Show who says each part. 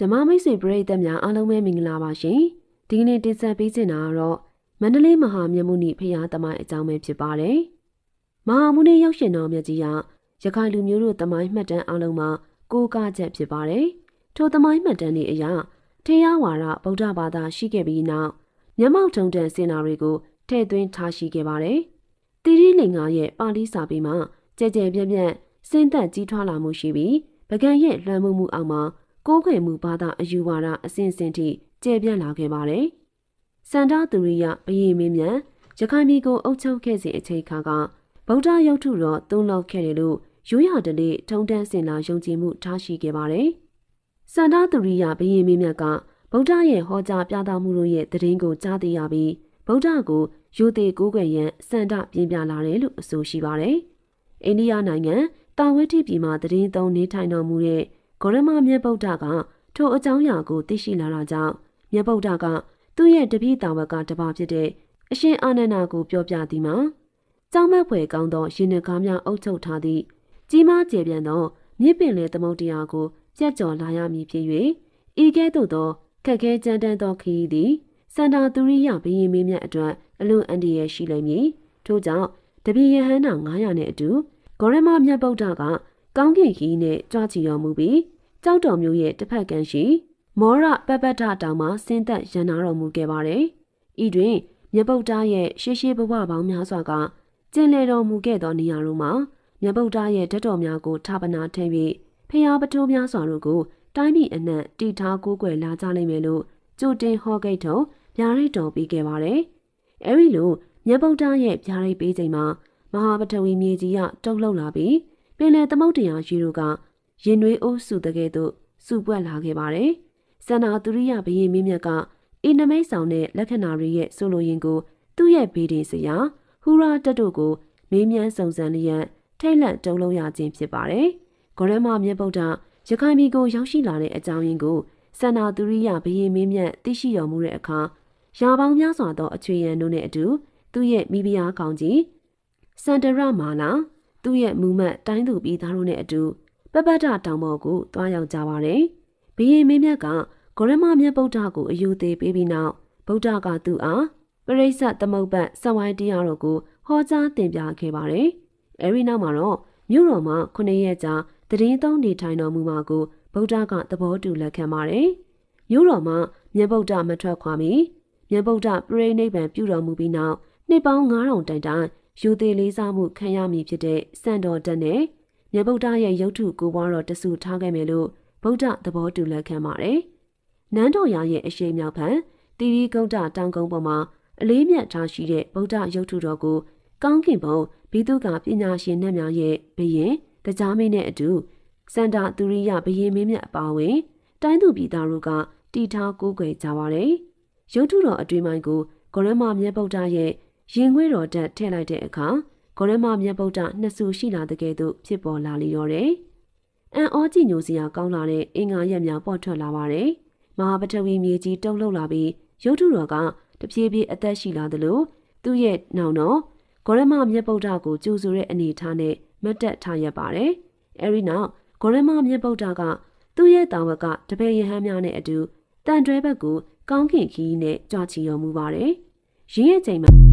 Speaker 1: ဓမ္မမိတ်ဆွေပရိသတ်များအားလုံးပဲမင်္ဂလာပါရှင်။ဒီကနေ့တင်ဆက်ပေးချင်တာကတော့မန္တလေးမဟာမြတ်မုနိဖရာသမိုင်းအကြောင်းပဲဖြစ်ပါတယ်။မဟာမုနိရောက်ရှင်တော်မြတ်ကြီးဟာရခိုင်လူမျိုးတို့သမိုင်းမှတ်တမ်းအားလုံးမှာကိုးကားချက်ဖြစ်ပါတယ်။ထိုသမိုင်းမှတ်တမ်းတွေအရထေရဝါဒဗုဒ္ဓဘာသာရှိခဲ့ပြီးနောက်မျက်မှောက်ထုံတန်စင်နာတွေကိုထည့်သွင်းထားရှိခဲ့ပါတယ်။တိရိလင်္ကာရဲ့ပါဠိစာပေမှာကြဲကြဲပြန့်ပြန့်စင်သက်ကြီးထွားလာမှုရှိပြီးပကံရဲ့လွှမ်းမိုးမှုအောက်မှာကိုးခွေမှုဘာသာအယူဝါဒအစဉ်စဉ်ထိကျယ်ပြန့်လာခဲ့ပါတယ်။စန္ဒသူရိယဘယေမင်းမြတ်ရခိုင်ပြည်ကိုအုပ်ချုပ်ခဲ့စဉ်အချိန်ခါကဗုဒ္ဓရုပ်ထုတော်သုံးလောက်ခဲ့တယ်လို့ရိုးရာဓလေ့ထုံတန်းစင်လာယုံကြည်မှုထားရှိခဲ့ပါတယ်။စန္ဒသူရိယဘယေမင်းမြတ်ကဗုဒ္ဓရဲ့ဟောကြားပြသမှုတို့ရဲ့သတင်းကိုကြားသိရပြီးဗုဒ္ဓကိုယူသေးကိုးကွယ်ရန်စန္ဒပြင်းပြလာတယ်လို့အဆိုရှိပါတယ်။အိန္ဒိယနိုင်ငံတာဝတိပြည်မှာသတင်းသုံးနေထိုင်တော်မူတဲ့ဂေါရမမြတ်ဗုဒ္ဓကထိုအကြောင်းအရာကိုသိရှိလာတာကြောင့်မြတ်ဗုဒ္ဓကသူ့ရဲ့တပည့်တော်ကတပါဖြစ်တဲ့အရှင်အာနန္ဒာကိုပြောပြသည်မှာကြောင်းမက်ဖွယ်ကောင်းသောရှင်နှကားများအုပ်ချုပ်ထားသည့်ကြီးမားကျယ်ပြန့်သောမြစ်ပင်လေသမုဒ္ဒရာကိုပြတ်ကျော်လာရမည်ဖြစ်၍ဤကဲ့သို့သောခက်ခဲကြမ်းတမ်းသောခရီးသည်စန္ဒာသူရိယဘယင်မင်းမြတ်အတွက်အလွန်အန္တရာယ်ရှိလိမ့်မည်ထို့ကြောင့်တပည့်ယဟန္တာ900နဲ့အတူဂေါရမမြတ်ဗုဒ္ဓကကောင်းကင်ခီးနဲ့ကြွချီတော်မူပြီးကျောက်တော်မျိုးရဲ့တစ်ဖက်ကမ်းရှိမောရပပတ္ထတောင်မှာဆင်းသက်ရန်နာတော်မူခဲ့ပါတယ်။ဤတွင်မြတ်ဗုဒ္ဓရဲ့ရှေးရှေးဘဝပေါင်းများစွာကကျင့်လေတော်မူခဲ့သောနေရာတို့မှာမြတ်ဗုဒ္ဓရဲ့ဓာတ်တော်များကိုဌာပနာထည့်၍ဖျားပထိုးများစွာတို့ကိုတိုင်းပြည်အနှံ့တည်ထားကိုးကွယ်လာကြလိမ့်မယ်လို့ကြိုတင်ဟောကိတ်ထုံဗျာဒိတ်တော်ပေးခဲ့ပါတယ်။အဲဒီလိုမြတ်ဗုဒ္ဓရဲ့ဗျာဒိတ်ပေးချိန်မှာမဟာပထဝီမြေကြီးကတုတ်လှုပ်လာပြီးပင်လယ်သမုဒ္ဒရာရေတို့ကရင်နွေးအိုးစုတကယ်သို့စုပွက်လာခဲ့ပါတယ်။စန္ဒာသူရိယဘယေမင်းမြတ်ကဤနမိတ်ဆောင်တဲ့လက္ခဏာတွေရဲ့ဆိုလိုရင်းကိုသူ့ရဲ့ဗေဒင်စရာဟူရာတက်တို့ကိုမေးမြန်းစုံစမ်းလျက်ထိတ်လန့်တုန်လှုပ်ရခြင်းဖြစ်ပါတယ်။ဂေါရမမြတ်ဗုဒ္ဓရခိုင်ပြည်ကိုရောက်ရှိလာတဲ့အကြောင်းရင်းကိုစန္ဒာသူရိယဘယေမင်းမြတ်သိရှိတော်မူတဲ့အခါရာပေါင်းများစွာသောအချွေရန်တို့နဲ့အတူသူ့ရဲ့မိဖုရားကောင်ကြီးစန္ဒရမာလာသူ့ရဲ့မူမတ်တိုင်းသူပြည်သားတို့နဲ့အတူပပတ္ထတောင်ပေါ်ကိုတွားရောက်ကြပါတယ်။ဘယေမင်းမြတ်ကဂေါရမမြတ်ဗုဒ္ဓကိုအယူသေးပေးပြီးနောက်ဗုဒ္ဓကသူ့အားပရိစ္ဆသမုပ္ပတ်စဝိုင်းတရားတော်ကိုဟောကြားသင်ပြခဲ့ပါတယ်။အဲဒီနောက်မှာတော့မြို့တော်မှာ9ရက်ကြာသတင်းသုံးနေထိုင်တော်မူမှာကိုဗုဒ္ဓကသဘောတူလက်ခံပါတယ်။မြို့တော်မှာမြတ်ဗုဒ္ဓမထွက်ခွာမီမြတ်ဗုဒ္ဓပြိဋိနိဗ္ဗာန်ပြုတော်မူပြီးနောက်နှစ်ပေါင်း9000တိုင်တိုင်ယူသေးလေးစားမှုခံရမည်ဖြစ်တဲ့စံတော်တက်နဲ့မြတ်ဗုဒ္ဓရဲ့ရုပ်ထုကိုယ်ပွားတော်တဆူထားခဲ့မယ်လို့ဗုဒ္ဓသဘောတူလက်ခံပါတယ်။နန်းတော်ရာရဲ့အရှိန်မြောက်ဖန်တိရိဂုတ်တတောင်ကုန်းပေါ်မှာအလေးမြတ်ထားရှိတဲ့ဗုဒ္ဓရုပ်ထုတော်ကိုကောင်းကင်ဘုံဘိသုကပညာရှင်နှင့်များရဲ့ဘယင်တရားမင်းနဲ့အတူစန္ဒာသူရိယဘယေမင်းမြတ်အပါအဝင်တိုင်းသူပြည်သားတို့ကတီထားကိုးကွယ်ကြပါတယ်။ရုပ်ထုတော်အတွင်ပိုင်းကိုဂေါရမမြတ်ဗုဒ္ဓရဲ့ရင်ငွေတော်တက်ထည့်လိုက်တဲ့အခါဂေါရမမြတ်ဗုဒ္ဓနှစ်ဆူရှိလာတဲ့ကဲ့သို့ဖြစ်ပေါ်လာလေတော့တယ်။အံ့ဩကြည်ညိုစရာကောင်းလာတဲ့အင်္ဂါရက်များပေါ်ထွက်လာပါတယ်။မဟာပထဝီမြေကြီးတုန်လှုပ်လာပြီးရုပ်ထုတော်ကတဖြည်းဖြည်းအသက်ရှိလာသလိုသူ့ရဲ့နောင်တော်ဂေါရမမြတ်ဗုဒ္ဓကိုကြိုဆိုတဲ့အနေထားနဲ့မတ်တက်ထားရပါတယ်။အဲဒီနောက်ဂေါရမမြတ်ဗုဒ္ဓကသူ့ရဲ့တာဝကတပည့်ယဟန်များနဲ့အတူတန်တွဲဘက်ကိုကောင်းကင်ခီးနဲ့ကြွချီတော်မူပါတယ်။ရင်းရဲ့ချိန်မှာ